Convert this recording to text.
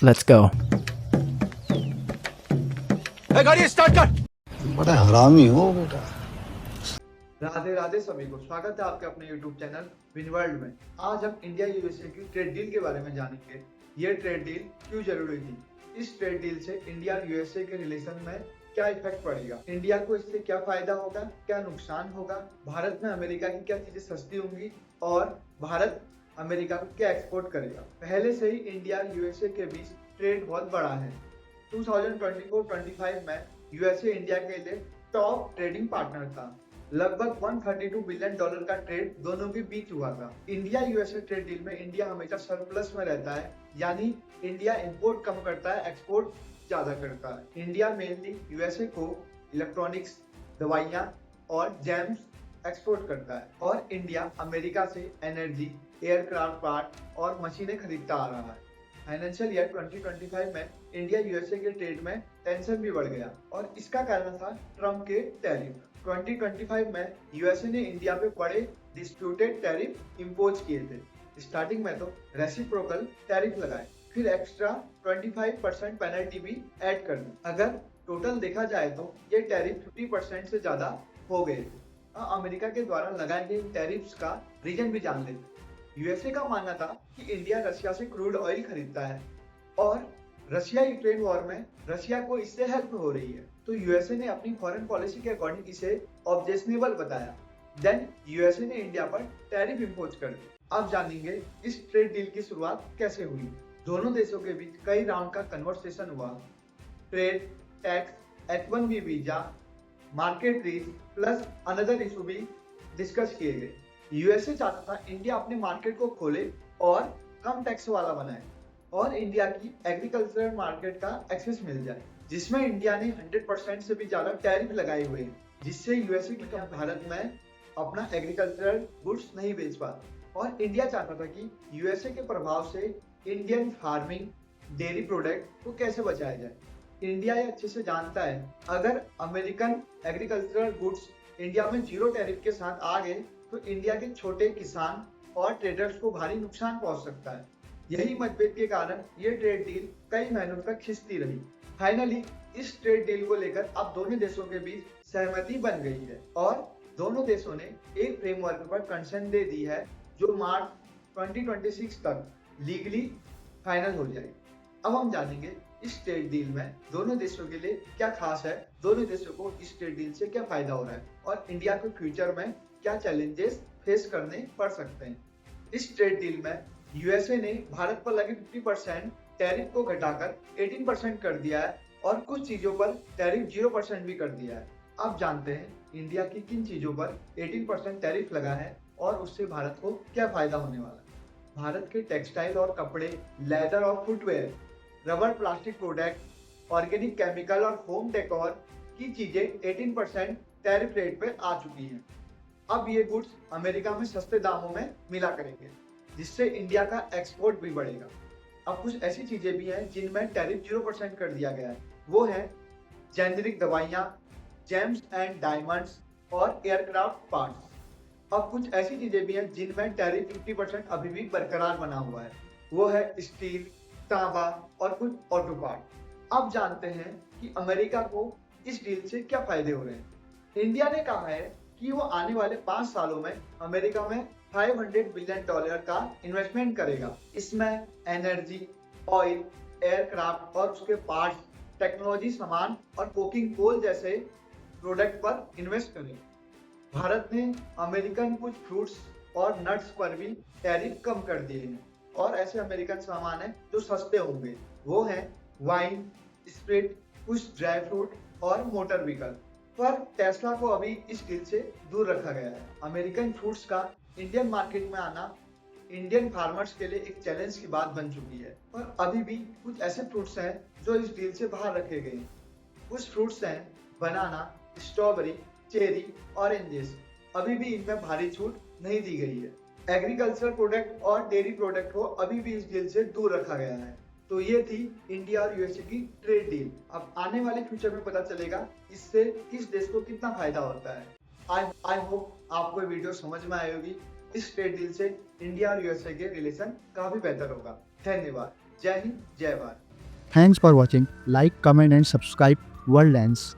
Let's go. गाड़ी start कर। बड़ा हरामी हो बेटा। राधे राधे सभी को स्वागत है आपके अपने YouTube चैनल विन वर्ल्ड में। आज हम इंडिया यूएसए की ट्रेड डील के बारे में जानेंगे। ये ट्रेड डील क्यों जरूरी थी, इस ट्रेड डील से इंडिया और यूएसए के रिलेशन में क्या इफेक्ट पड़ेगा, इंडिया को इससे क्या फायदा होगा, क्या नुकसान होगा, भारत में अमेरिका की क्या चीजें सस्ती होंगी और भारत अमेरिका को क्या एक्सपोर्ट करेगा। पहले से ही इंडिया और यूएसए के बीच ट्रेड बहुत बड़ा है। 2024-25 में यूएसए इंडिया के लिए टॉप ट्रेडिंग पार्टनर था। लगभग $132 बिलियन का ट्रेड दोनों के बीच हुआ था। इंडिया यूएसए ट्रेड डील में इंडिया हमेशा सरप्लस में रहता है, यानी इंडिया इंपोर्ट कम करता है, एक्सपोर्ट ज्यादा करता है। इंडिया मेनली यूएसए को इलेक्ट्रॉनिक्स, दवाइयां और जेम्स एक्सपोर्ट करता है और इंडिया अमेरिका से एनर्जी, एयरक्राफ्ट पार्ट और मशीनें खरीदता आ रहा है। फाइनेंशियल ईयर 2025 में इंडिया यूएसए के ट्रेड में टेंशन भी बढ़ गया और इसका कारण था ट्रम्प के टैरिफ। 2025 में यूएसए ने इंडिया पे बड़े डिस्प्यूटेड टैरिफ इम्पोज किए थे। स्टार्टिंग में तो रेसिप्रोकल टैरिफ लगाए, फिर एक्स्ट्रा 25% पेनल्टी भी ऐड कर दी। अगर टोटल देखा जाए तो ये टैरिफ 50% से ज्यादा हो गए थे। अमेरिका के द्वारा लगाए गए टैरिफ्स का रीजन भी जान लेते। यूएसए का मानना था कि इंडिया रशिया से क्रूड ऑयल खरीदता है और रशिया यूक्रेन वॉर में रशिया को इससे हेल्प हो रही है, तो यूएसए ने अपनी फॉरेन पॉलिसी के अकॉर्डिंग इसे ऑब्जेक्शनेबल बताया। देन यूएसए ने इंडिया पर टैरिफ इंपोज कर दी। अब जानेंगे इस ट्रेड डील की शुरुआत कैसे हुई। दोनों देशों के बीच कई राउंड का कन्वर्सेशन हुआ। Trade, tax, H1B visa, market risk plus another issue भी डिस्कस किए गए। यूएसए चाहता था इंडिया अपने मार्केट को खोले और कम टैक्स वाला बनाए और इंडिया की एग्रीकल्चरल मार्केट का एक्सेस मिल जाए, जिसमें इंडिया ने 100% से भी ज्यादा टैरिफ लगाए हुए हैं, जिससे यूएसए की भारत में अपना एग्रीकल्चरल गुड्स नहीं बेच पाता। और इंडिया चाहता था कि यूएसए के प्रभाव से इंडियन फार्मिंग, डेयरी प्रोडक्ट को कैसे बचाया जाए। इंडिया ये अच्छे से जानता है, अगर अमेरिकन एग्रीकल्चरल गुड्स इंडिया में जीरो टैरिफ के साथ आ गए तो इंडिया के छोटे किसान और ट्रेडर्स को भारी नुकसान पहुंच सकता है। यही मतभेद के कारण ये ट्रेड डील कई महीनों तक खिंचती रही। फाइनली इस ट्रेड डील को लेकर अब दोनों देशों के बीच सहमति बन गई है और दोनों देशों ने एक फ्रेमवर्क पर कंसेंट दे दी है जो मार्च 2026 तक लीगली फाइनल हो जाए। अब हम जानेंगे इस ट्रेड डील में दोनों देशों के लिए क्या खास है, दोनों देशों को इस ट्रेड डील से क्या फायदा हो रहा है और इंडिया को फ्यूचर में क्या चैलेंजेस फेस करने पड़ सकते हैं। इस ट्रेड डील में यूएसए ने भारत पर लगे 50% टैरिफ को घटाकर 18% कर दिया है और कुछ चीजों पर टैरिफ 0% भी कर दिया है। अब जानते हैं इंडिया की किन चीजों पर 18% टैरिफ लगा है और उससे भारत को क्या फायदा होने वाला है। भारत के टेक्सटाइल और कपड़े, लेदर और footwear, rubber, plastic product, organic chemical और होम डेकोर की चीजें 18% टैरिफ रेट पे आ चुकी हैं। अब ये गुड्स अमेरिका में सस्ते दामों में मिला करेंगे, जिससे इंडिया का एक्सपोर्ट भी बढ़ेगा। अब कुछ ऐसी चीजें भी हैं जिनमें टैरिफ 0% कर दिया गया है। वो है जेनेरिक दवाइयाँ, जेम्स एंड डायमंड्स और एयरक्राफ्ट पार्ट्स। अब कुछ ऐसी चीजें भी हैं जिनमें टैरिफ 50% अभी भी बरकरार बना हुआ है। वो है स्टील, तांबा और कुछ ऑटो पार्ट। अब जानते हैं कि अमेरिका को इस डील से क्या फायदे हो रहे हैं। इंडिया ने कहा है कि वो आने वाले 5 सालों में अमेरिका में $500 बिलियन का इन्वेस्टमेंट करेगा। इसमें एनर्जी, ऑयल, एयरक्राफ्ट और उसके पार्ट्स, टेक्नोलॉजी सामान और कोकिंग कोल जैसे प्रोडक्ट पर इन्वेस्ट करेगा। भारत ने अमेरिकन कुछ फ्रूट्स और नट्स पर भी टैरिफ कम कर दिए हैं और ऐसे अमेरिकन सामान हैं जो सस्ते होंगे। वो हैं वाइन, स्प्रिट, कुछ ड्राई फ्रूट और मोटर व्हीकल। पर टेस्ला को अभी इस डील से दूर रखा गया है। अमेरिकन फ्रूट्स का इंडियन मार्केट में आना इंडियन फार्मर्स के लिए एक चैलेंज की बात बन चुकी है, पर अभी भी कुछ ऐसे फ्रूट्स हैं जो इस डील से बाहर रखे गए हैं। कुछ फ्रूट्स हैं बनाना, स्ट्रॉबेरी, चेरी, ऑरेंजेस। अभी भी इनमें भारी छूट नहीं दी गई है। एग्रीकल्चर प्रोडक्ट और डेयरी प्रोडक्ट को अभी भी इस डील से दूर रखा गया है। तो ये थी इंडिया और यूएसए की ट्रेड डील। अब आने वाले फ्यूचर में पता चलेगा इससे किस देश को कितना फायदा होता है। आई होप आपको ये वीडियो समझ में आई होगी। इस ट्रेड डील से इंडिया और यूएसए के रिलेशन काफी बेहतर होगा। धन्यवाद। जय हिंद, जय Bharat. Thanks for watching. Like, comment and subscribe World Lens.